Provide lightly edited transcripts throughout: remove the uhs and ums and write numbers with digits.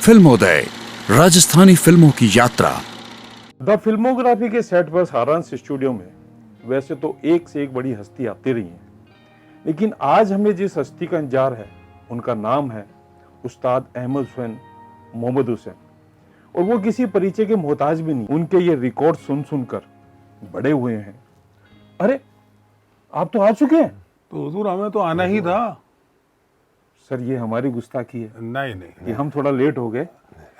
फिल्मोदय, राजस्थानी फिल्मों की यात्रा। द फिल्मोग्राफी के सेट पर सारांश स्टूडियो में वैसे तो एक से एक बड़ी हस्ती आती रही हैं, लेकिन आज हमें जिस हस्ती का इंतजार है उनका नाम है उस्ताद अहमद हुसैन मोहम्मद हुसैन। और वो किसी परिचय के मोहताज भी नहीं, उनके ये रिकॉर्ड सुन सुनकर बड़े हुए हैं। अरे आप तो आ चुके हैं। तो हुजूर हमें तो आना ही था। सर ये हमारी गुस्ताखी है नहीं नहीं, कि हम थोड़ा लेट हो गए।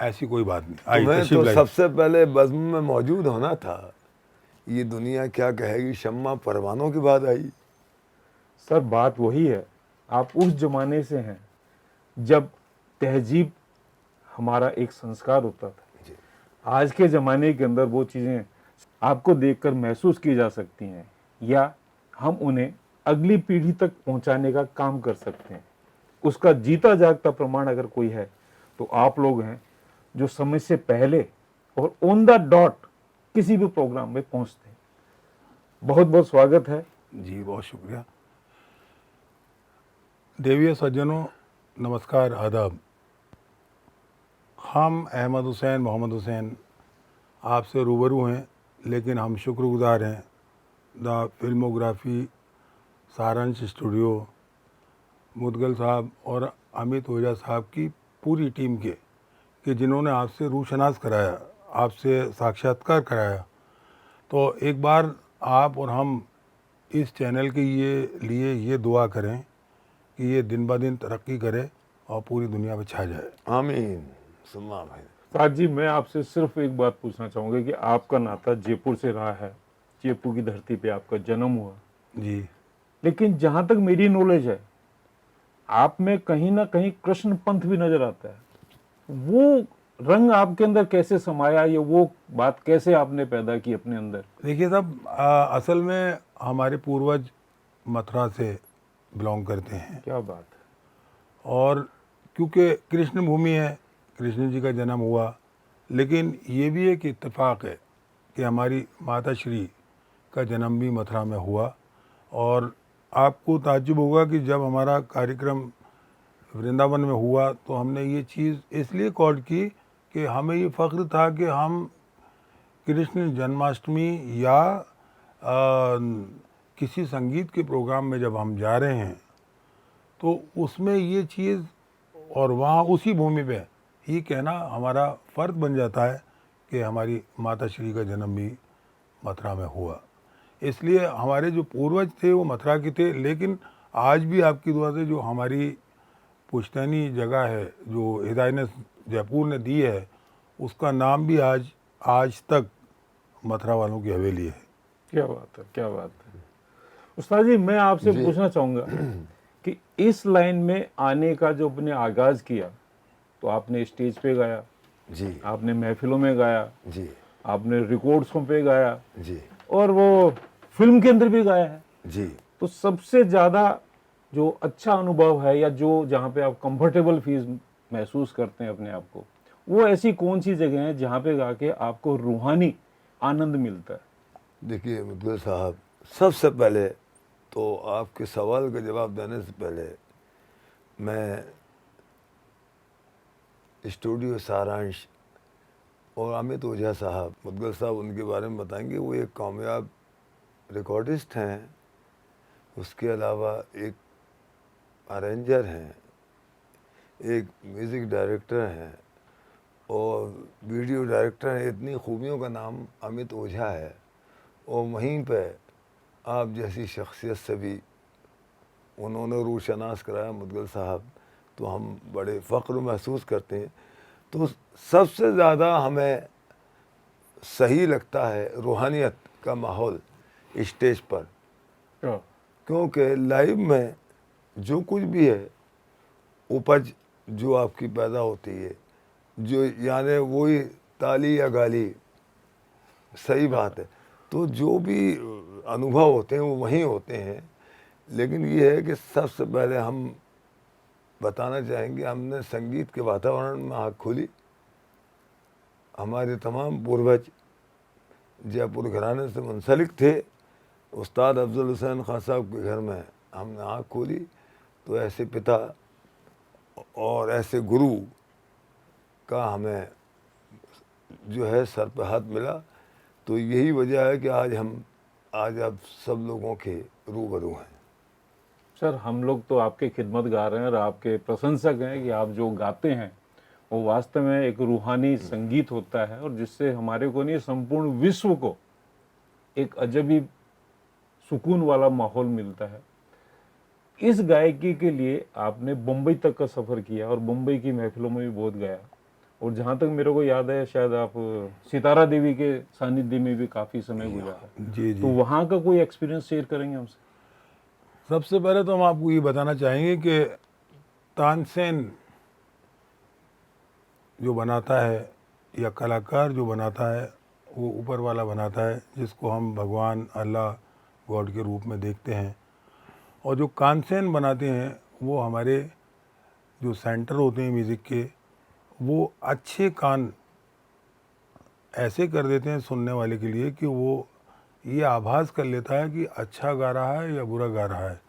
ऐसी कोई बात नहीं। आइए तुम्हें तशरीफ तो लाइए। सबसे पहले बज़्म में मौजूद होना था। ये दुनिया क्या कहेगी, शम्मा परवानों की बात आई। सर बात वही है, आप उस जमाने से हैं जब तहजीब हमारा एक संस्कार होता था। आज के ज़माने के अंदर वो चीज़ें आपको देखकर महसूस की जा सकती हैं या हम उन्हें अगली पीढ़ी तक पहुंचाने का काम कर सकते हैं। उसका जीता जागता प्रमाण अगर कोई है तो आप लोग हैं, जो समय से पहले और ऑन द डॉट किसी भी प्रोग्राम में पहुंचते हैं। बहुत बहुत स्वागत है। जी बहुत शुक्रिया। देवीय सज्जनों, नमस्कार, आदाब। हम अहमद हुसैन मोहम्मद हुसैन आपसे रूबरू हैं, लेकिन हम शुक्रगुजार हैं द फिल्मोग्राफी सारांश स्टूडियो, मुदगल साहब और अमित ओझा साहब की पूरी टीम के, कि जिन्होंने आपसे रूशनास कराया, आपसे साक्षात्कार कराया। तो एक बार आप और हम इस चैनल के लिए ये दुआ करें कि ये दिन ब दिन तरक्की करे और पूरी दुनिया में छा जाए। आमीन सुम्मा आमीन। साथ जी मैं आपसे सिर्फ एक बात पूछना चाहूँगा कि आपका नाता जयपुर से रहा है, जयपुर की धरती पे आपका जन्म हुआ, जी लेकिन जहाँ तक मेरी नॉलेज है आप में कहीं ना कहीं कृष्ण पंथ भी नजर आता है। वो रंग आपके अंदर कैसे समाया, ये वो बात कैसे आपने पैदा की अपने अंदर? देखिए साहब, असल में हमारे पूर्वज मथुरा से बिलोंग करते हैं, क्या बात है। और क्योंकि कृष्ण भूमि है, कृष्ण जी का जन्म हुआ, लेकिन ये भी एक इत्तेफाक है कि हमारी माता श्री का जन्म भी मथुरा में हुआ। और आपको ताज्जुब होगा कि जब हमारा कार्यक्रम वृंदावन में हुआ तो हमने ये चीज़ इसलिए कॉल की कि हमें ये फ़ख्र था कि हम कृष्ण जन्माष्टमी या किसी संगीत के प्रोग्राम में जब हम जा रहे हैं तो उसमें ये चीज़, और वहाँ उसी भूमि पे ये कहना हमारा फ़र्ज बन जाता है कि हमारी माता श्री का जन्म भी मथुरा में हुआ। इसलिए हमारे जो पूर्वज थे वो मथुरा के थे, लेकिन आज भी आपकी दुआ से जो हमारी पुश्तैनी जगह है, जो हिदायत ने जयपुर ने दी है, उसका नाम भी आज तक मथुरा वालों की हवेली है। क्या बात है, क्या बात है। उस्ताद जी मैं आपसे पूछना चाहूँगा कि इस लाइन में आने का जो आपने आगाज किया, तो आपने स्टेज पे गाया जी आपने महफिलों में गाया, जी आपने रिकॉर्ड्सों पे गाया जी और वो फिल्म के अंदर भी गाया है। जी। तो सबसे ज़्यादा जो अच्छा अनुभव है या जो जहाँ पे आप कंफर्टेबल फील महसूस करते हैं अपने आप को, वो ऐसी कौन सी जगह है जहाँ पे गा के आपको रूहानी आनंद मिलता है? देखिए मुदगल साहब, सबसे पहले तो आपके सवाल का जवाब देने से पहले मैं स्टूडियो सारांश और अमित ओझा साहब, मुदगल साहब उनके बारे में बताएंगे। वो एक कामयाब रिकॉर्डिस्ट हैं, उसके अलावा एक अरेंजर हैं, एक म्यूज़िक डायरेक्टर हैं और वीडियो डायरेक्टर हैं। इतनी खूबियों का नाम अमित ओझा है। और वहीं पे आप जैसी शख्सियत से भी उन्होंने रूशनास कराया मुदगल साहब, तो हम बड़े फ़ख्र महसूस करते हैं। तो सबसे ज़्यादा हमें सही लगता है रूहानियत का माहौल स्टेज पर, क्योंकि लाइव में जो कुछ भी है उपज जो आपकी पैदा होती है, जो यानी वही ताली या गाली, सही बात है। तो जो भी अनुभव होते हैं वो वहीं होते हैं। लेकिन ये है कि सबसे पहले हम बताना चाहेंगे, हमने संगीत के वातावरण में आँख खोली। हमारे तमाम पूर्वज जयपुर घराने से मुंसलिक थे। उस्ताद अफजल हुसैन खान साहब के घर में हमने आँख खोली तो ऐसे पिता और ऐसे गुरु का हमें जो है सर पे हाथ मिला। तो यही वजह है कि आज आप सब लोगों के रूबरू हैं। सर हम लोग तो आपके खिदमतगार हैं और आपके प्रशंसक हैं कि आप जो गाते हैं वो वास्तव में एक रूहानी संगीत होता है और जिससे हमारे को नहीं संपूर्ण विश्व को एक अजबी सुकून वाला माहौल मिलता है। इस गायकी के लिए आपने बम्बई तक का सफ़र किया और बम्बई की महफिलों में भी बहुत गाया और जहाँ तक मेरे को याद है शायद आप सितारा देवी के सानिध्य में भी काफ़ी समय गुजारा। जी तो वहाँ का कोई एक्सपीरियंस शेयर करेंगे हमसे? सबसे पहले तो हम आपको ये बताना चाहेंगे कि तानसेन जो बनाता है या कलाकार जो बनाता है वो ऊपर वाला बनाता है, जिसको हम भगवान अल्लाह गॉड के रूप में देखते हैं। और जो कानसेन बनाते हैं वो हमारे जो सेंटर होते हैं म्यूज़िक के, वो अच्छे कान ऐसे कर देते हैं सुनने वाले के लिए कि वो ये आभास कर लेता है कि अच्छा गा रहा है या बुरा गा रहा है।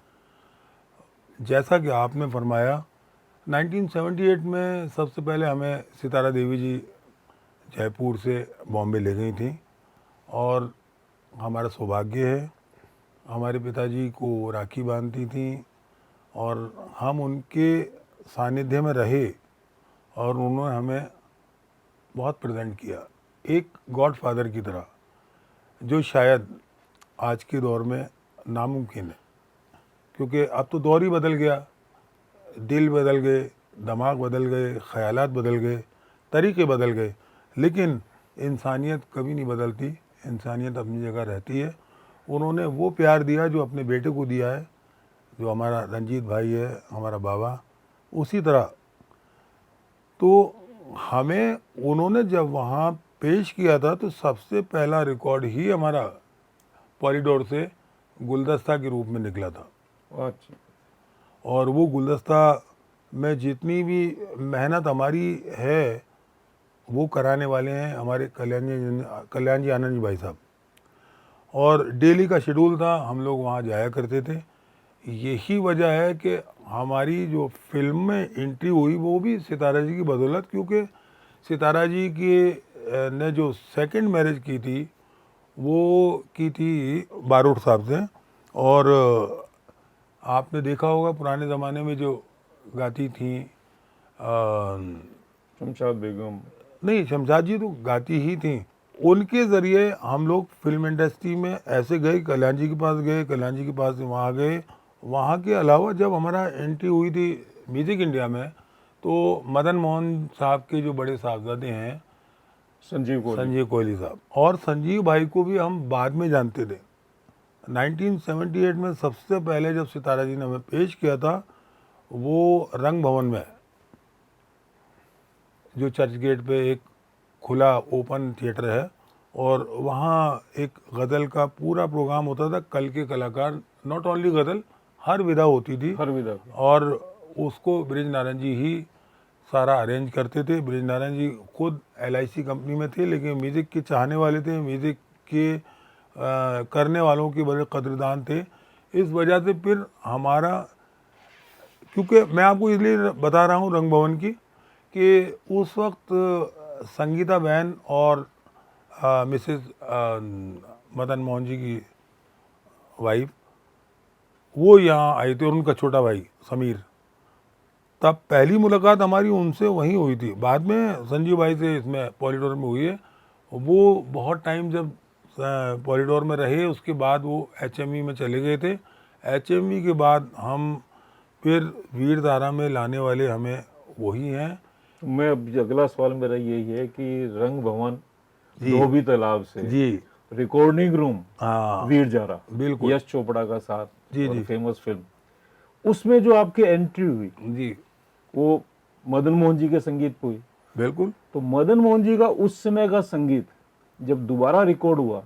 जैसा कि आपने फरमाया 1978 में सबसे पहले हमें सितारा देवी जी जयपुर से बॉम्बे ले गई थी और हमारा सौभाग्य है हमारे पिताजी को राखी बांधती थी और हम उनके सानिध्य में रहे और उन्होंने हमें बहुत प्रेजेंट किया एक गॉडफादर की तरह, जो शायद आज के दौर में नामुमकिन है। क्योंकि अब तो दौर ही बदल गया, दिल बदल गए, दिमाग बदल गए, ख़यालात बदल गए, तरीके बदल गए, लेकिन इंसानियत कभी नहीं बदलती, इंसानियत अपनी जगह रहती है। उन्होंने वो प्यार दिया जो अपने बेटे को दिया है, जो हमारा रंजीत भाई है, हमारा बाबा, उसी तरह। तो हमें उन्होंने जब वहाँ पेश किया था तो सबसे पहला रिकॉर्ड ही हमारा पॉलीडोर से गुलदस्ता के रूप में निकला था। अच्छा। और वो गुलदस्ता में जितनी भी मेहनत हमारी है वो कराने वाले हैं हमारे कल्याण जी आनंद जी भाई साहब। और डेली का शेड्यूल था, हम लोग वहाँ जाया करते थे। यही वजह है कि हमारी जो फिल्म में एंट्री हुई वो भी सितारा जी की बदौलत, क्योंकि सितारा जी की ने जो सेकंड मैरिज की थी वो की थी बारोट साहब से। और आपने देखा होगा पुराने ज़माने में जो गाती थी शमशाद बेगम, नहीं शमशाद जी तो गाती ही थी, उनके ज़रिए हम लोग फिल्म इंडस्ट्री में ऐसे गए, कल्याण जी के पास गए, कल्याण जी के पास से वहाँ गए। वहाँ के अलावा जब हमारा एंट्री हुई थी म्यूज़िक इंडिया में तो मदन मोहन साहब के जो बड़े साहबजादे हैं संजीव कोहली साहब, और संजीव भाई को भी हम बाद में जानते थे। 1978 में सबसे पहले जब सितारा जी ने हमें पेश किया था वो रंग भवन में, जो चर्च गेट पे एक खुला ओपन थिएटर है, और वहाँ एक गज़ल का पूरा प्रोग्राम होता था। कल के कलाकार, नॉट ओनली गज़ल, हर विधा होती थी, हर विधा, और उसको ब्रिज नारायण जी ही सारा अरेंज करते थे। ब्रिज नारायण जी खुद LIC कंपनी में थे, लेकिन म्यूज़िक के चाहने वाले थे, म्यूज़िक के करने वालों के बड़े कदरदान थे। इस वजह से फिर हमारा, क्योंकि मैं आपको इसलिए बता रहा हूँ रंग भवन की, कि उस वक्त संगीता बहन और मिसेस मदन मोहन जी की वाइफ वो यहाँ आए थे, और उनका छोटा भाई समीर। तब पहली मुलाकात हमारी उनसे वहीं हुई थी। बाद में संजीव भाई से इसमें पॉलीडोर में हुई है। वो बहुत टाइम जब पॉलीडोर में रहे उसके बाद वो HMV में चले गए थे। HMV के बाद हम फिर वीर धारा में लाने वाले हमें वही हैं। मैं अगला सवाल मेरा यही है कि रंग भवन, धोबी तालाब से जी, रिकॉर्डिंग रूम, हाँ वीर जारा, बिल्कुल, यश चोपड़ा का साथ, जी और जी फेमस फिल्म, उसमें जो आपकी एंट्री हुई जी, वो मदन मोहन जी के संगीत पे हुई। बिल्कुल। तो मदन मोहन जी का उस समय का संगीत जब दोबारा रिकॉर्ड हुआ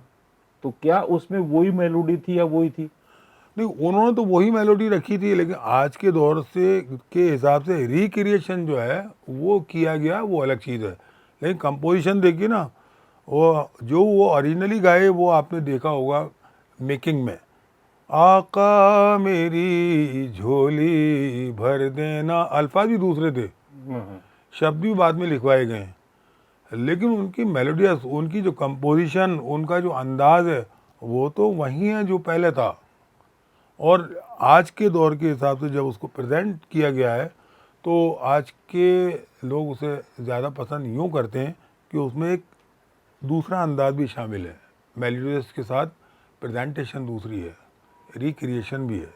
तो क्या उसमें वही मेलोडी थी या वही थी? नहीं, उन्होंने तो वही मेलोडी रखी थी, लेकिन आज के दौर से के हिसाब से रिक्रिएशन जो है वो किया गया, वो अलग चीज़ है। लेकिन कंपोजिशन देखिए ना, वो जो वो ओरिजिनली गाए वो आपने देखा होगा मेकिंग में, आका मेरी झोली भर देना, अल्फाज भी दूसरे थे। शब्द भी बाद में लिखवाए गए हैं, लेकिन उनकी मेलोडियस, उनकी जो कंपोजिशन, उनका जो अंदाज है वो तो वही है जो पहले था। और आज के दौर के हिसाब से जब उसको प्रेजेंट किया गया है तो आज के लोग उसे ज़्यादा पसंद यूँ करते हैं कि उसमें एक दूसरा अंदाज भी शामिल है, मेलोडियस के साथ प्रेजेंटेशन दूसरी है, रिक्रिएशन भी है।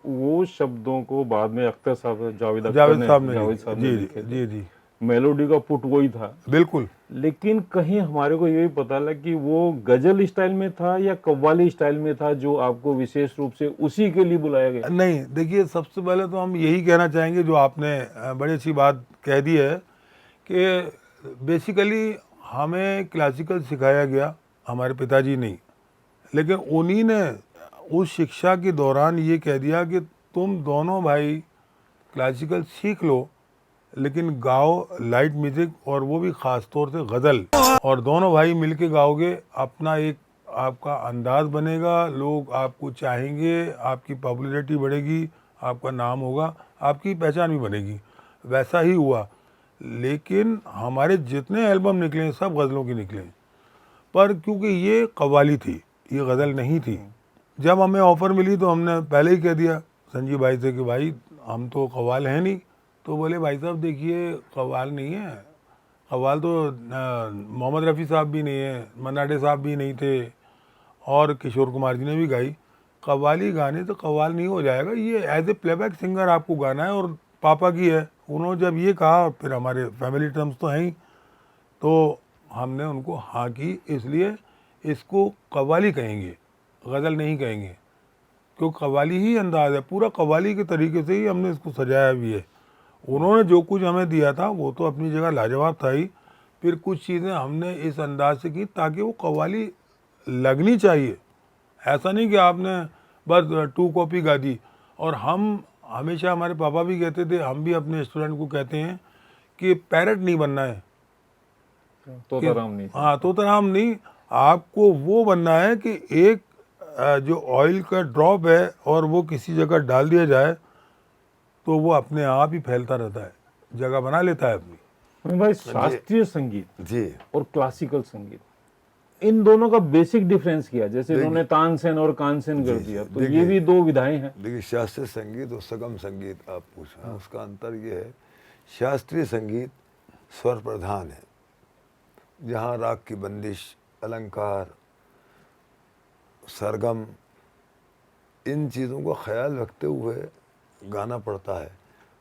वो शब्दों को बाद में अख्तर साहब, जावेद अख्तर जावेद ने, साहब ने जावेद साहब ने जी लिखे थे। जी जी मेलोडी का पुट वही था, बिल्कुल। लेकिन कहीं हमारे को ये भी पता लगा कि वो गजल स्टाइल में था या कव्वाली स्टाइल में था जो आपको विशेष रूप से उसी के लिए बुलाया गया। नहीं, देखिए सबसे पहले तो हम यही कहना चाहेंगे, जो आपने बड़ी अच्छी बात कह दी है कि बेसिकली हमें क्लासिकल सिखाया गया, हमारे पिताजी नहीं, लेकिन उन्हीं ने उस शिक्षा के दौरान ये कह दिया कि तुम दोनों भाई क्लासिकल सीख लो, लेकिन गाओ लाइट म्यूजिक, और वो भी ख़ास तौर से गज़ल, और दोनों भाई मिलके गाओगे, अपना एक आपका अंदाज बनेगा, लोग आपको चाहेंगे, आपकी पॉपुलैरिटी बढ़ेगी, आपका नाम होगा, आपकी पहचान भी बनेगी। वैसा ही हुआ, लेकिन हमारे जितने एल्बम निकले सब गज़लों की निकले, पर क्योंकि ये कव्वाली थी, ये गज़ल नहीं थी। जब हमें ऑफ़र मिली तो हमने पहले ही कह दिया संजीव भाई से कि भाई हम तो कव्वाल हैं नहीं। तो बोले भाई साहब देखिए कव्वाल नहीं है, कव्वाल तो मोहम्मद रफ़ी साहब भी नहीं है, मन्ना डे साहब भी नहीं थे, और किशोर कुमार जी ने भी गाई। कव्वाली गाने तो कव्वाल नहीं हो जाएगा, ये एज ए प्लेबैक सिंगर आपको गाना है, और पापा की है। उन्होंने जब ये कहा, फिर हमारे फैमिली टर्म्स तो हैं ही, तो हमने उनको हाँ की, इसलिए इसको कव्वाली कहेंगे, गज़ल नहीं कहेंगे, क्योंकि कव्वाली ही अंदाज़ है, पूरा कव्वाली के तरीके से ही हमने इसको सजाया भी है। उन्होंने जो कुछ हमें दिया था वो तो अपनी जगह लाजवाब था ही, फिर कुछ चीज़ें हमने इस अंदाज से की ताकि वो कव्वाली लगनी चाहिए। ऐसा नहीं कि आपने बस 2 कॉपी गा दी। और हम हमेशा, हमारे पापा भी कहते थे, हम भी अपने स्टूडेंट को कहते हैं कि पैरट नहीं बनना है, तोताराम नहीं। हाँ तोताराम नहीं, आपको वो बनना है कि एक जो ऑयल का ड्रॉप है और वो किसी जगह डाल दिया जाए तो वो अपने आप ही फैलता रहता है, जगह बना लेता है अपनी। भाई शास्त्रीय संगीत जी और क्लासिकल संगीत, इन दोनों का बेसिक डिफरेंस किया, जैसे इन्होंने तानसेन और कानसेन कर दिया, तो ये भी दो विधाएं हैं। देखिए, शास्त्रीय संगीत और सुगम संगीत आप पूछ रहे हैं, उसका अंतर ये है, शास्त्रीय संगीत स्वर प्रधान है, जहाँ राग की बंदिश, अलंकार, सरगम, इन चीज़ों का ख्याल रखते हुए गाना पड़ता है।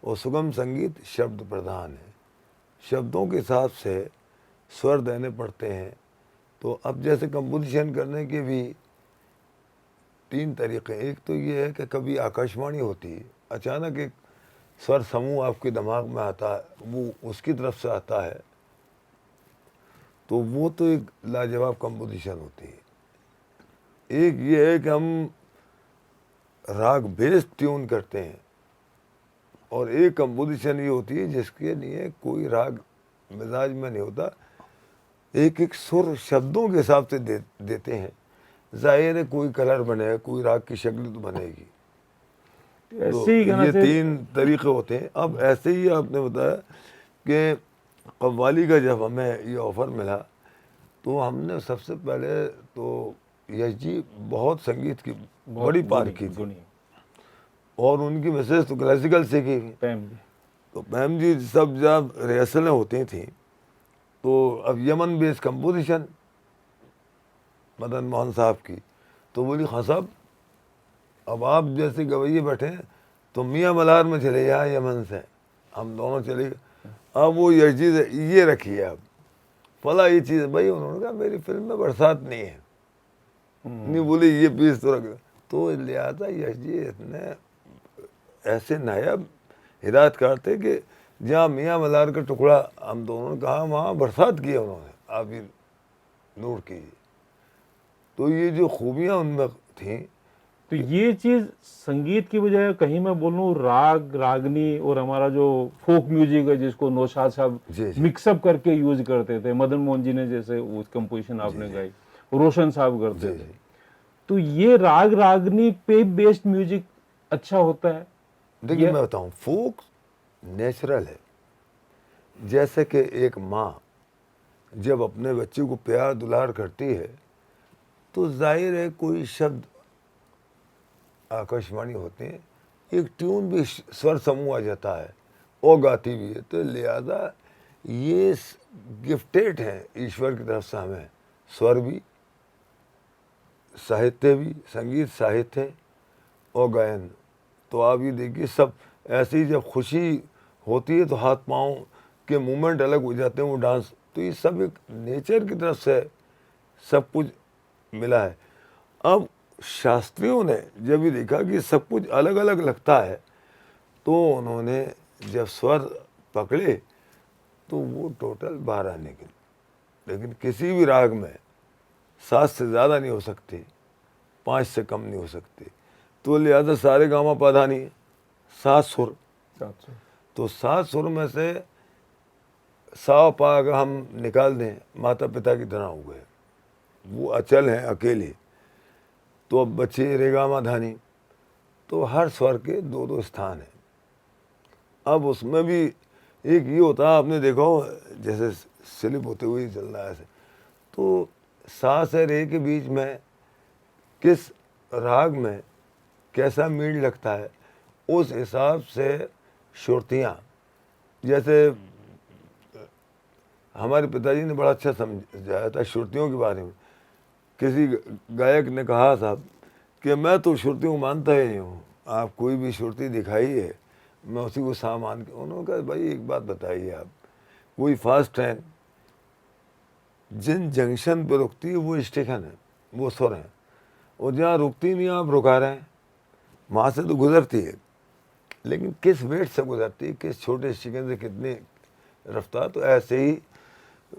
और सुगम संगीत शब्द प्रधान है, शब्दों के हिसाब से स्वर देने पड़ते हैं। तो अब जैसे कंपोजिशन करने के भी 3 तरीके, एक तो ये है कि कभी आकाशवाणी होती है, अचानक एक स्वर समूह आपके दिमाग में आता है, वो उसकी तरफ से आता है, तो वो तो एक लाजवाब कंपोजिशन होती है। एक ये है कि हम राग बेस्ड ट्यून करते हैं, और एक कंपोजिशन ये होती है जिसके लिए कोई राग मिजाज में नहीं होता, एक एक सुर शब्दों के हिसाब से देते हैं। जाहिर है कोई कलर बनेगा, कोई राग की शक्ल तो बनेगी। तो ऐसे ही गाना ये से 3 तरीके होते हैं। अब ऐसे ही आपने बताया कि कव्वाली का जब हमें ये ऑफ़र मिला तो हमने सबसे पहले तो यश जी बहुत संगीत की बड़ी पार की थी, और उनकी मिसेज तो क्लासिकल सीखी थी। तो मैम जी सब जब रिहर्सलें होती थी तो अब Yemen based composition Madan Mohan साहब की, तो बोली हाँ साहब, अब आप जैसे गवैये बैठे हैं तो मियाँ मल्हार में चले जाए, यमन से हम दोनों चले गए। अब वो यश जी से ये रखिए, अब फला ये चीज़ भाई, उन्होंने कहा मेरी फिल्म में बरसात नहीं है, नहीं बोले ये पीस तो रख, तो लिहाजा यश जी इतने ऐसे नायाब हिदायत करते कि जहाँ मियाँ मल्हार का टुकड़ा हम दोनों ने कहा वहाँ बरसात की है उन्होंने, आप भी नोट कीजिए। तो ये जो खूबियाँ उनमें थी, तो ये चीज संगीत की बजाय कहीं मैं बोलूँ राग, रागनी और हमारा जो फोक म्यूजिक है जिसको नौशाद साहब मिक्सअप करके यूज करते थे, मदन मोहन जी ने जैसे वो कंपोजिशन आपने गाई, रोशन साहब करते थे, तो ये राग रागनी पे बेस्ड म्यूजिक अच्छा होता है। देखिए मैं बताऊं, फोक नेचुरल है, जैसे कि एक माँ जब अपने बच्चे को प्यार दुलार करती है तो जाहिर है कोई शब्द आकाशवाणी होते हैं, एक ट्यून भी स्वर समूह आ जाता है और गाती भी है। तो लिहाजा ये गिफ्टेड है ईश्वर की तरफ से हमें, स्वर भी, साहित्य भी, संगीत साहित्य और गायन। तो आप ये देखिए सब ऐसे ही जब खुशी होती है तो हाथ पाँव के मूवमेंट अलग हो जाते हैं, वो डांस। तो ये सब एक नेचर की तरफ से सब कुछ मिला है। अब शास्त्रियों ने जब ये देखा कि सब कुछ अलग अलग लगता है तो उन्होंने जब स्वर पकड़े तो वो टोटल 12 निकले, लेकिन किसी भी राग में 7 से ज़्यादा नहीं हो सकती, 5 से कम नहीं हो सकती। तो लिहाजा सारे गामा पधा नहीं, 7 सुर। 7 सुर। तो 7 सुर में से सा पा अगर हम निकाल दें, माता पिता की तरह हो गए, वो अचल हैं अकेले। तो अब बचे रेगा धानी, तो हर स्वर के 2-2 स्थान हैं। अब उसमें भी एक ये होता है, आपने देखा हो जैसे स्लिप होते हुए चल रहा है ऐसे, तो सा से रे के बीच में किस राग में कैसा मील लगता है, उस हिसाब से श्रुतियाँ, जैसे हमारे पिताजी ने बड़ा अच्छा समझाया था श्रुतियों के बारे में। किसी गायक ने कहा था कि मैं तो श्रुतियों को मानता ही नहीं हूँ, आप कोई भी श्रुति दिखाई है मैं उसी को सा मान के। उन्होंने कहा भाई एक बात बताइए, आप कोई फास्ट ट्रेन जिन जंक्शन पर रुकती है वो स्टेशन है, वो सुर है, और जहाँ रुकती नहीं आप रुका रहे हैं, वहाँ से तो गुजरती है, लेकिन किस वेट से गुजरती है, किस छोटे स्टेशन से कितनी रफ्तार। तो ऐसे ही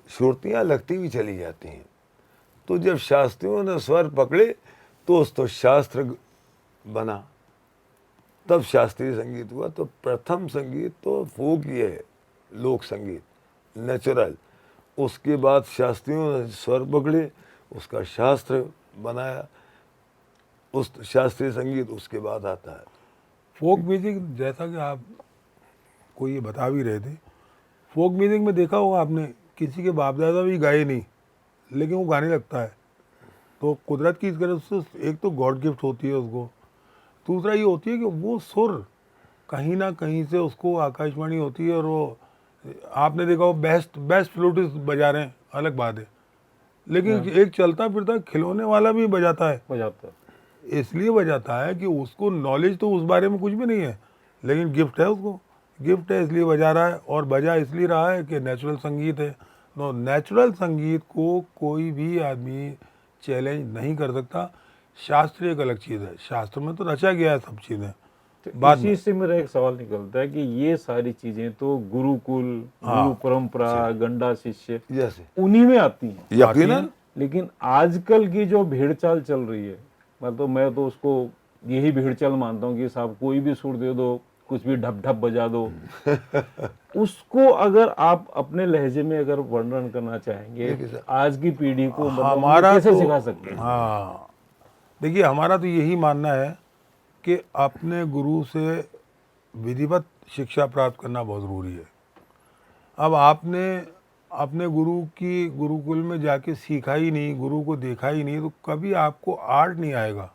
श्रुतियाँ लगती भी चली जाती हैं। तो जब शास्त्रियों ने स्वर पकड़े तो शास्त्र बना, तब शास्त्रीय संगीत हुआ। तो प्रथम संगीत तो फोक ही है, लोक संगीत नेचुरल। उसके बाद शास्त्रियों ने स्वर पकड़े, उसका शास्त्र बनाया, उस शास्त्रीय संगीत उसके बाद आता है। फोक म्यूजिक, जैसा कि आप को ये बता भी रहे थे, फोक म्यूजिक में देखा होगा आपने, किसी के बाप दादा भी गाए नहीं लेकिन वो गाने लगता है। तो कुदरत की इस तरफ से एक तो गॉड गिफ्ट होती है उसको, दूसरा ये होती है कि वो सुर कहीं ना कहीं से उसको आकाशवाणी होती है। और वो आपने देखा हो बेस्ट फ्लूटिस्ट बजा रहे हैं, अलग बात है, लेकिन एक चलता फिरता खिलौने वाला भी बजाता है। इसलिए बजाता है कि उसको नॉलेज तो उस बारे में कुछ भी नहीं है, लेकिन गिफ्ट है, उसको गिफ्ट है इसलिए बजा रहा है। और बजा इसलिए रहा है कि नेचुरल संगीत है। तो नेचुरल संगीत को कोई भी आदमी चैलेंज नहीं कर सकता। शास्त्र एक अलग चीज़ है, शास्त्र में तो रचा गया है सब चीज़ें। तो इसी से मेरा एक सवाल निकलता है कि ये सारी चीजें तो गुरुकुल, गुरु परंपरा, गंडा शिष्य, जैसे उन्हीं में आती हैं यकीनन। लेकिन आजकल की जो भीड़ चाल चल रही है, मतलब मैं तो उसको यही भीड़ चाल मानता हूँ कि साहब कोई भी सुर दे दो, कुछ भी ढप ढप बजा दो। उसको अगर आप अपने लहजे में अगर वर्णन करना चाहेंगे आज की पीढ़ी को, मतलब हमारा कैसे तो सिखा सकते हैं? हाँ, देखिए हमारा तो यही मानना है कि अपने गुरु से विधिवत शिक्षा प्राप्त करना बहुत ज़रूरी है। अब आपने अपने गुरु की गुरुकुल में जाके सीखा ही नहीं, गुरु को देखा ही नहीं, तो कभी आपको आर्ट नहीं आएगा।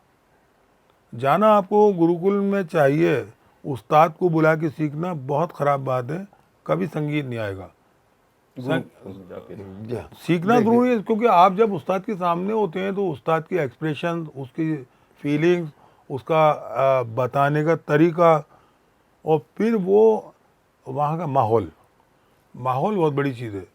जाना आपको गुरुकुल में चाहिए, उस्ताद को बुला के सीखना बहुत ख़राब बात है, कभी संगीत नहीं आएगा। सीखना ज़रूरी है, क्योंकि आप जब उस्ताद के सामने होते हैं तो उस्ताद की एक्सप्रेशन, उसकी फीलिंग्स, उसका बताने का तरीका, और फिर वो वहाँ का माहौल बहुत बड़ी चीज़ है।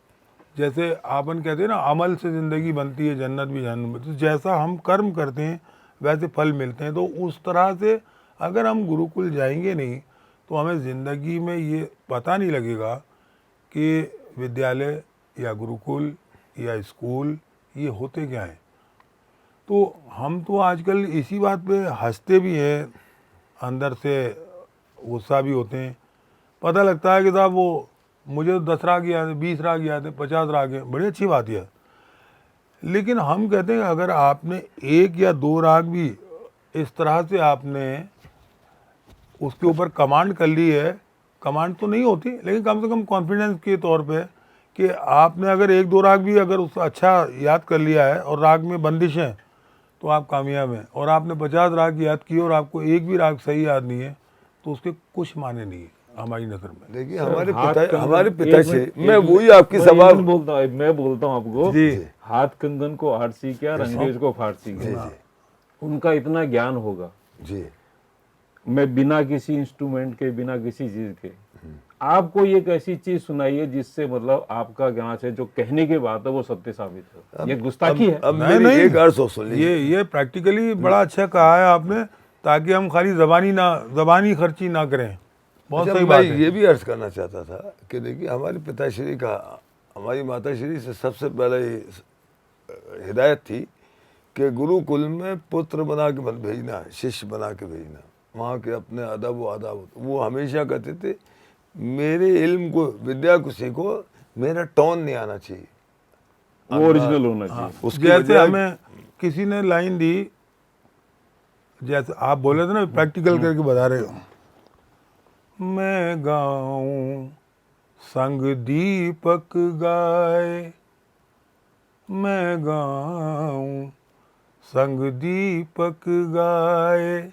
जैसे आपन कहते हैं ना, अमल से ज़िंदगी बनती है, जन्नत भी जहन्नम। तो जैसा हम कर्म करते हैं वैसे फल मिलते हैं। तो उस तरह से अगर हम गुरुकुल जाएंगे नहीं तो हमें ज़िंदगी में ये पता नहीं लगेगा कि विद्यालय या गुरुकुल या स्कूल ये होते क्या हैं। तो हम तो आजकल इसी बात पे हंसते भी हैं, अंदर से गुस्सा भी होते हैं। पता लगता है कि साहब वो मुझे 10 राग याद है, 20 राग याद है, 50 राग है, बड़ी अच्छी बात है। लेकिन हम कहते हैं अगर आपने 1 या 2 राग भी इस तरह से आपने उसके ऊपर कमांड कर ली है कमांड तो नहीं होती, लेकिन कम से कम कॉन्फिडेंस के तौर पे कि आपने अगर 1-2 राग भी अगर उसका अच्छा याद कर लिया है और राग में बंदिश है तो आप कामयाब हैं। और आपने 50 राग याद किए और आपको एक भी राग सही याद नहीं है तो उसके कुछ माने नहीं है हमारी नज़र में। देखिए हाथ हमारे कंगन- पिता एक से मिनट, मैं एक वही मिनट, आपकी मैं सवाल even बोलता हूँ आपको, जी। हाथ कंगन को आरसी किया और अंग्रेज को फारसी किया, उनका इतना ज्ञान होगा, जी मैं बिना किसी इंस्ट्रूमेंट के, बिना किसी चीज के, आपको एक ऐसी चीज सुनाइए जिससे मतलब आपका ज्ञान से जो कहने की बात है वो सत्य साबित हो। ये गुस्ताखी है। अब नहीं, मेरी नहीं। एक और सोच सुन लीजिए। ये प्रैक्टिकली बड़ा अच्छा कहा है आपने, ताकि हम खाली जबानी खर्ची ना करें। बहुत अच्छा, सही मैं बात है। ये भी अर्ज करना चाहता था कि देखिए हमारे पिताश्री का हमारी माताश्री से सबसे पहले हिदायत थी कि गुरुकुल में पुत्र बना के मत भेजना, शिष्य बना के भेजना। वहाँ के अपने अदब व आदाब, वो हमेशा कहते थे मेरे इल्म को, विद्या को सीखो, मेरा टोन नहीं आना चाहिए, वो ओरिजिनल होना चाहिए। उसकी जैसे वजह हमें किसी ने लाइन दी, जैसे आप बोले थे ना, प्रैक्टिकल करके बता रहे हो, मैं गाऊं संग दीपक गाए, मैं गाऊं संग दीपक गाए,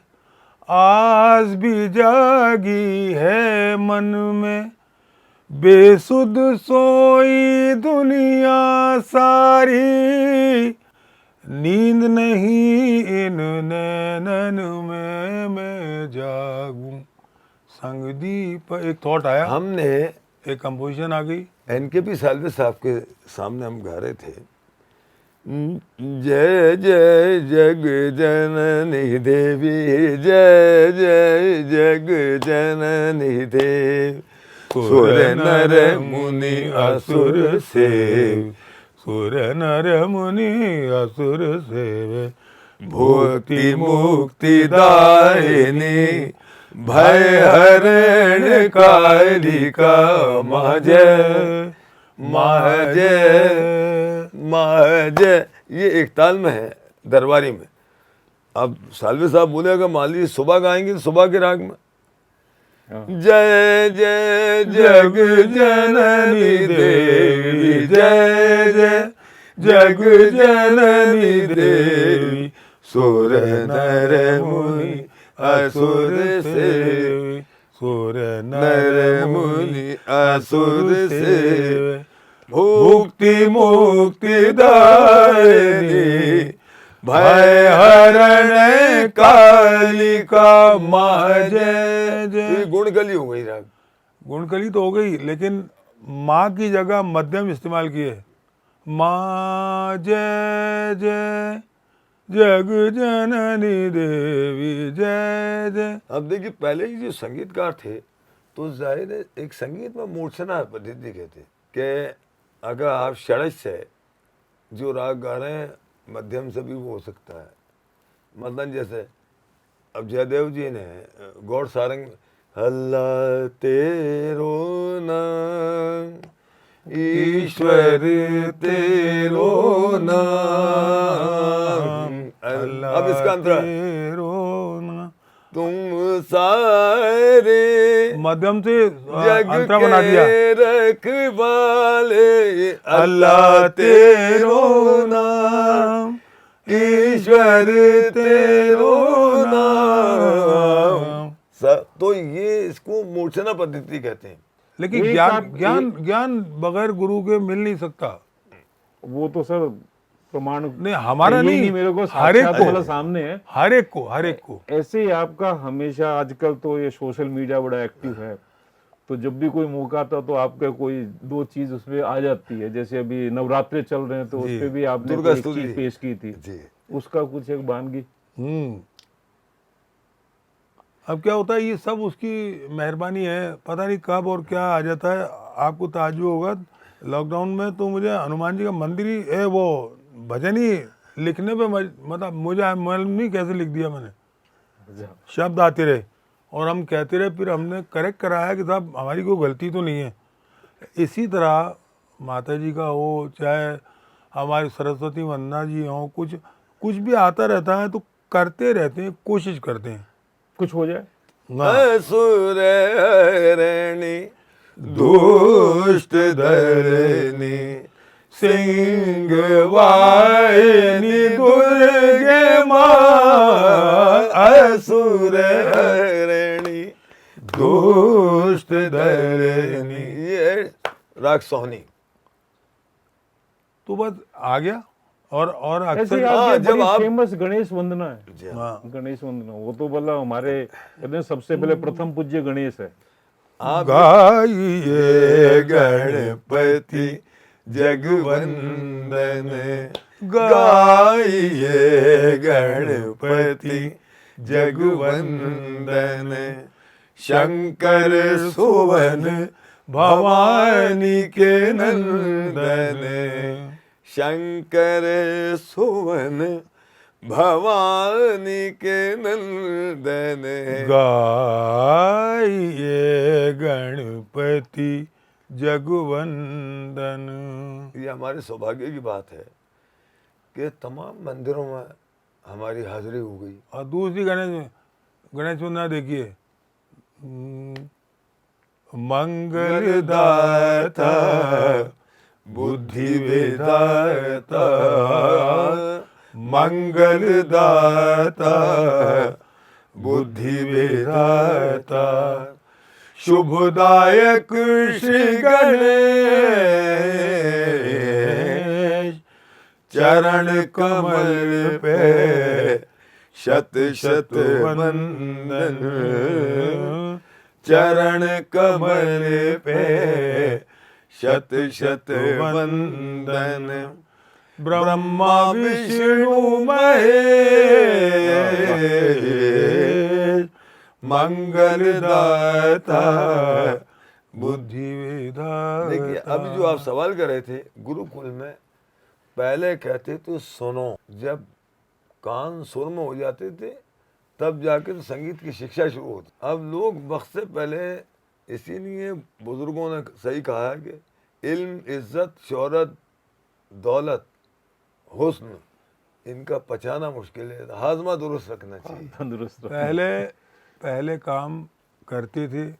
आज भी जागी है मन में, बेसुध सोई दुनिया सारी, नींद नहीं इन नैनन में, मैं जागूं संग दीप। एक थॉट आया, हमने एक कंपोजिशन आ गई। एनकेपी सालवे साहब के सामने हम गा रहे थे, जय जय जग जननी देवी, जय जय जग जननी देवी, सुर नर मुनि असुर सेव, सुर नर मुनि असुर सेव, भक्ति मुक्ति दायिनी, भय हरण कालिका, माजय माजय माजय। ये एक ताल में है दरबारी में। अब सालवे साहब बोले अगर मान लीजिए सुबह गाएंगे तो सुबह के राग में, जय जय जग जननी देवी, जय जय जग जननी देवी, सुर नर मुनि असुर सेव, सुर नर मुनि असुर सेव, भुक्ति मुक्ति दायिनी, भय हरण कालिका, माजय। ये गुणकली हो गई राग। गुणकली तो हो गई, लेकिन माँ की जगह मध्यम इस्तेमाल किए, माँ जय जय जग जननी देवी, जय जय। अब देखिए पहले के जो संगीतकार थे तो जाहिर है एक संगीत में मूर्छना पद्धति कहते कि अगर आप षड्ज से जो राग गा रहे हैं मध्यम से भी वो हो सकता है। मतलब जैसे अब जयदेव जी ने गौड़ सारंग, अल्लाह तेरो नाम, ईश्वर तेरो नाम, अब इसका अंतर तुम सारे मध्यम से जग अंतरा बना दिया, के रखवाले, अल्लाह तेरो नाम, ईश्वर तेरो नाम। तो ये इसको मूर्छना पद्धति कहते हैं। लेकिन एक ज्ञान आप- ज्ञान ज्ञान बगैर गुरु के मिल नहीं सकता। वो तो सर प्रमाण नहीं, हमारा चाहिए ही नहीं, मेरे को हर एक साक्षात को, मतलब सामने है। हर एक को। ऐसे ही आपका हमेशा आजकल तो ये सोशल मीडिया बड़ा एक्टिव है, तो जब भी कोई मौका आता तो आपका कोई दो चीज उसमें आ जाती है। जैसे अभी नवरात्रे चल रहे हैं तो जी। उसपे भी आपने दुर्गा एक स्तुति चीज पेश की थी, जी। उसका कुछ एक वानगी। अब क्या होता है, ये सब उसकी मेहरबानी है, पता नहीं कब और क्या आ जाता है। आपको ताज्जुब होगा, लॉकडाउन में तो मुझे हनुमान जी का मंदिर ही है, वो भजन ही लिखने पे मतलब मुझे मालूम नहीं कैसे लिख दिया मैंने। शब्द आते रहे और हम कहते रहे, फिर हमने करेक्ट कराया कि साहब हमारी कोई गलती तो नहीं है। इसी तरह माता जी का हो, चाहे हमारी सरस्वती वंदना जी हों, कुछ भी आता रहता है तो करते रहते हैं, कोशिश करते हैं। कुछ हो जाए असुर हरणी दुष्ट धरणी सिंह वाहिनी दुर्गे माँ असुर हरणी दुष्ट धरणी। ये राग सोहनी। तो बस आ गया। और ऐसे अक्सर आपकी जब बड़ी आप- फेमस गणेश वंदना है। हाँ, गणेश वंदना वो तो मतलब हमारे कहते हैं सबसे पहले प्रथम पूज्य गणेश है। गाइए गणपति जगवंदन गाइए गणपति जगवंदन शंकर सुवन भवानी के नंदन शंकर सुवन भवानी के नंदन गाइए गणपति जगवंदन। ये हमारे सौभाग्य की बात है कि तमाम मंदिरों में हमारी हाजिरी हो गई। और दूसरी गणेश वंदना देखिए, मंगलदाता बुद्धि विधाता मंगलदाता बुद्धि विधाता शुभदायक श्री गणेश चरण कमल पे शत शत वंदन चरण कमल पे शत शत वंदन ब्रह्मा विष्णु महेश मंगलदाता बुद्धि विधाता। देखिए अभी जो आप सवाल कर रहे थे, गुरुकुल में पहले कहते तो सुनो, जब कान सुर में हो जाते थे तब जाकर तो संगीत की शिक्षा शुरू होती। अब लोग वक्त से पहले, इसीलिए बुजुर्गों ने सही कहा है कि इल्म, इज्जत, शोहरत, दौलत, हुस्न, इनका पचाना मुश्किल है, हाजमा दुरुस्त रखना चाहिए। तंदुरुस्त रहो। पहले काम करते थे,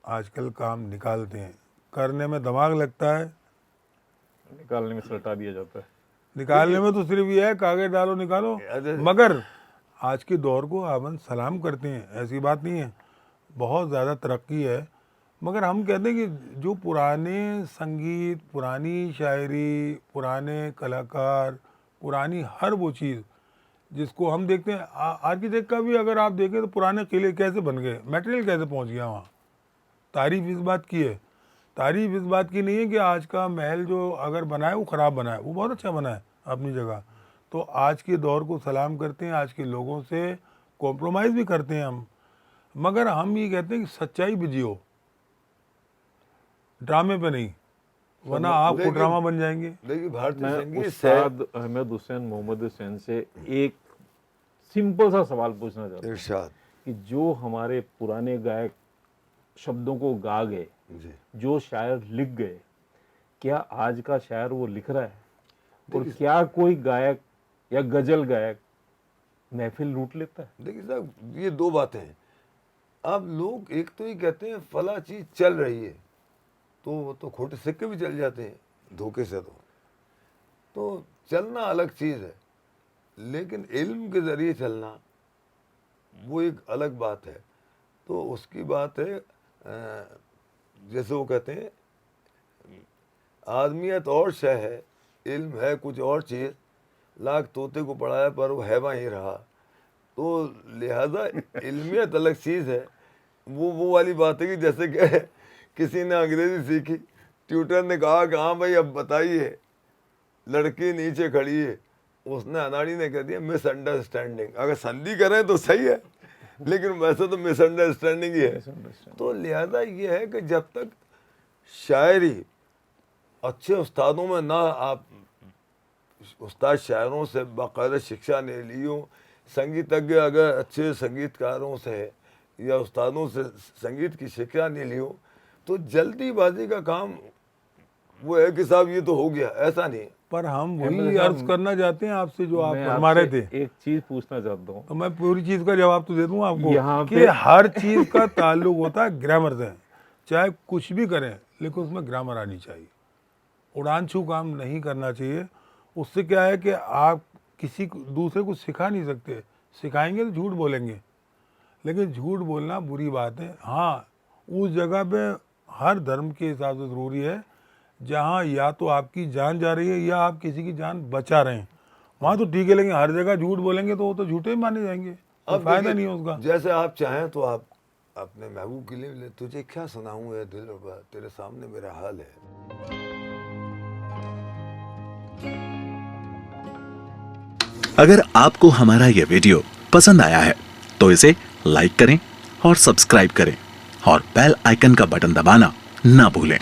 आजकल काम निकालते हैं। करने में दिमाग लगता है, निकालने में सलटा दिया जाता है। निकालने में तो सिर्फ ये है कागज डालो निकालो। अरे- मगर आज के दौर को हम सलाम करते हैं, ऐसी बात नहीं है, बहुत ज़्यादा तरक्की है। मगर हम कहते हैं कि जो पुराने संगीत, पुरानी शायरी, पुराने कलाकार, पुरानी हर वो चीज़ जिसको हम देखते हैं, आर्किटेक्ट का भी अगर आप देखें तो पुराने किले कैसे बन गए, मटेरियल कैसे पहुंच गया वहाँ। तारीफ इस बात की है, तारीफ इस बात की नहीं है कि आज का महल जो अगर बना है वो ख़राब बना है, वो बहुत अच्छा बना है अपनी जगह। तो आज के दौर को सलाम करते हैं, आज के लोगों से कॉम्प्रोमाइज़ भी करते हैं हम। मगर हम ये कहते हैं कि सच्चाई पे जियो, ड्रामे पे नहीं, वरना आपको लेकिन- ड्रामा बन जाएंगे। देखिए भारतीय मैं संगीत उस्ताद अहमद हुसैन मोहम्मद हुसैन से एक सिंपल सा सवाल पूछना चाहता हूँ इरशाद कि जो हमारे पुराने गायक शब्दों को गा गए, जी, जो शायर लिख गए, क्या आज का शायर वो लिख रहा है? और क्या कोई गायक या गजल गायक महफिल लूट लेता है? देखिए साहब, ये दो बातें हैं। अब लोग एक तो ही कहते हैं फला चीज चल रही है, तो वो तो खोटे सिक्के भी चल जाते हैं धोखे से। तो चलना अलग चीज़ है, लेकिन इल्म के ज़रिए चलना वो एक अलग बात है। तो उसकी बात है, जैसे वो कहते हैं आदमियत और शय है, इल्म है कुछ और चीज़, लाख तोते को पढ़ाया पर वो है वहीं रहा। तो लिहाजा इल्मियत अलग चीज़ है। वो वाली बात है कि जैसे कि किसी ने अंग्रेज़ी सीखी, ट्यूटर ने कहा कि हाँ भाई अब बताइए, लड़की नीचे खड़ी है, उसने अनाड़ी ने कह दिया मिसअंडरस्टैंडिंग। अगर संधि करें तो सही है, लेकिन वैसे तो मिसअंडरस्टैंडिंग ही है। तो लिहाजा ये है कि जब तक शायरी अच्छे उस्तादों में ना, आप उस्ताद शायरों से बाकायदा शिक्षा ने ली हो, संगीतज्ञ अगर अच्छे संगीतकारों से या उस्तादों से संगीत की शिक्षा नहीं ली हो, तो जल्दीबाजी का काम वो है कि साहब ये तो हो गया, ऐसा नहीं है। पर हम हेमंत वही साहब, अर्ज करना चाहते हैं आपसे जो आप मैं फरमा रहे आपसे थे। एक चीज पूछना चाहता हूँ। तो मैं पूरी चीज का जवाब तो दे दूंगा यहाँ आपको कि पे- हर चीज का ताल्लुक होता है ग्रामर से। चाहे कुछ भी करें लेकिन उसमें ग्रामर आनी चाहिए। उड़ान छू काम नहीं करना चाहिए। उससे क्या है कि आप किसी दूसरे को सिखा नहीं सकते। सिखाएंगे तो झूठ बोलेंगे, लेकिन झूठ बोलना बुरी बात है। हाँ, उस जगह पे हर धर्म के हिसाब से ज़रूरी है जहाँ या तो आपकी जान जा रही है या आप किसी की जान बचा रहे हैं, वहाँ तो ठीक है। लेकिन हर जगह झूठ बोलेंगे तो वो तो झूठे ही माने जाएंगे, कोई अब फायदा देखिए, नहीं है उसका। जैसे आप चाहें तो आप अपने महबूब के लिए ले, तुझे क्या सुनाऊं है दिल रुबा, तेरे सामने मेरा हाल है। अगर आपको हमारा यह वीडियो पसंद आया है तो इसे लाइक करें और सब्सक्राइब करें और बेल आइकन का बटन दबाना ना भूलें।